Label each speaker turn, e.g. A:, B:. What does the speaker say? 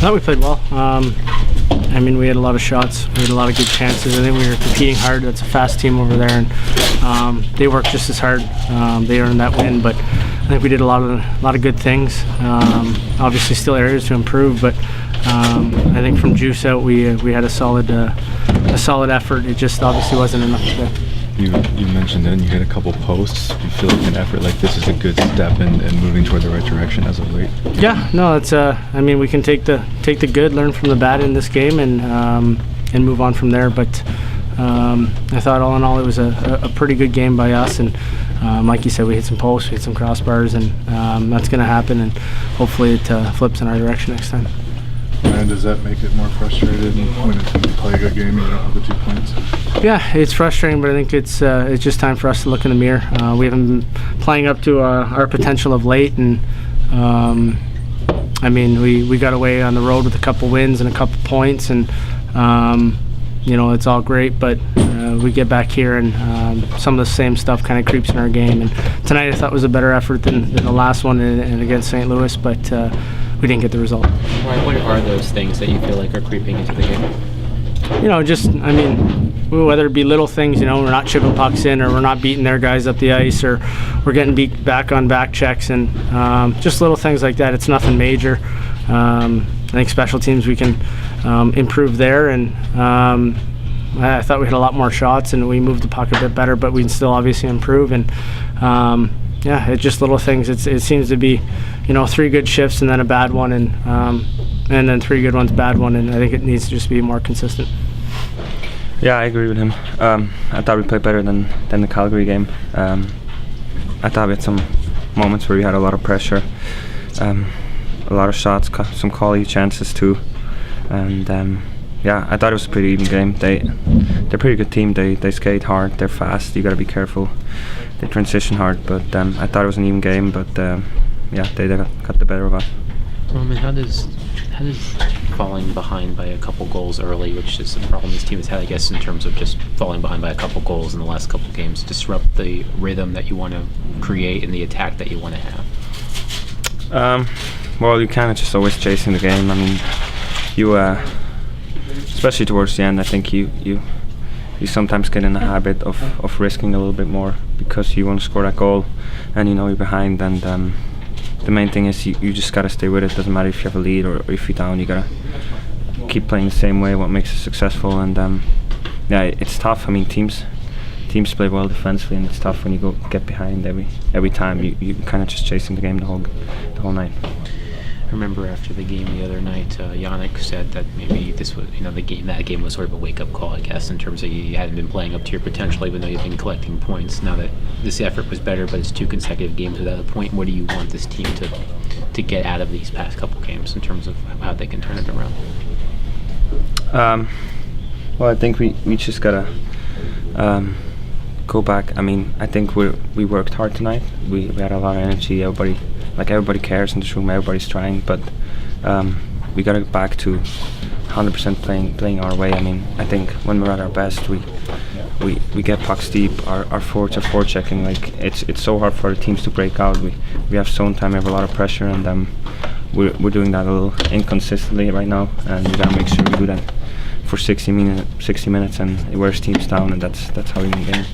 A: thought we played well. I mean, we had a lot of shots. We had a lot of good chances. I think we were competing hard. That's a fast team over there, and they worked just as hard. They earned that win, but I think we did a lot of good things. Obviously, still areas to improve, but I think from juice out, we had a solid effort. It just obviously wasn't enough today.
B: You mentioned it, and you hit a couple posts. Do you feel like an effort like this is a good step in moving toward the right direction as of late?
A: Yeah, no, it's. I mean, we can take the good, learn from the bad in this game, and move on from there. But I thought all in all, it was a pretty good game by us. And like you said, we hit some posts, we hit some crossbars, and that's going to happen. And hopefully, it flips in our direction next time.
C: And does that make it more frustrating when you play a good game and you don't have the 2 points?
A: Yeah, it's frustrating, but I think it's just time for us to look in the mirror. We haven't been playing up to our potential of late, and I mean, we got away on the road with a couple wins and a couple points, and you know, it's all great, but we get back here and some of the same stuff kind of creeps in our game. And tonight I thought was a better effort than the last one and against St. Louis, but we didn't get the result.
D: What are those things that you feel like are creeping into the game?
A: You know, just, I mean, whether it be little things, you know, we're not chipping pucks in, or we're not beating their guys up the ice, or we're getting beat back on back checks, and just little things like that. It's nothing major. I think special teams, we can improve there, and I thought we had a lot more shots and we moved the puck a bit better, but we can still obviously improve. And yeah, it's just little things. It seems to be, you know, 3 good shifts and then a bad one, and then 3 good ones, bad one, and I think it needs to just be more consistent.
E: Yeah, I agree with him. I thought we played better than the Calgary game. I thought we had some moments where we had a lot of pressure, a lot of shots, some quality chances too, and yeah, I thought it was a pretty even game. They're a pretty good team. They skate hard. They're fast. You got to be careful. They transition hard, but I thought it was an even game. But yeah, they got the better of us.
D: Roman, how does falling behind by a couple goals early, which is a problem this team has had, I guess, in terms of just falling behind by a couple goals in the last couple games, disrupt the rhythm that you want to create and the attack that you want to have?
E: Well, you kind of just always chasing the game. I mean, you especially towards the end, I think you sometimes get in the habit of risking a little bit more because you want to score that goal, and you know you're behind. And the main thing is you just gotta stay with it. Doesn't matter if you have a lead or if you're down. You gotta keep playing the same way. What makes it successful? And yeah, it's tough. I mean, teams play well defensively, and it's tough when you get behind every time. You kind of just chasing the game the whole night.
D: I remember after the game the other night, Yannick said that maybe this was, you know, that game was sort of a wake-up call, I guess, in terms of you hadn't been playing up to your potential, even though you've been collecting points. Now that this effort was better, but it's 2 consecutive games without a point, what do you want this team to get out of these past couple games in terms of how they can turn it around?
E: Well, I think we just gotta go back. I mean, I think we worked hard tonight. We had a lot of energy. Everybody cares in this room. Everybody's trying, but we gotta get back to 100% playing our way. I mean, I think when we're at our best, we get pucks deep. Our forwards are forechecking. Like it's so hard for the teams to break out. We have zone time. We have a lot of pressure, and we're doing that a little inconsistently right now. And we gotta make sure we do that for 60 minutes, and it wears teams down, and that's how we win games.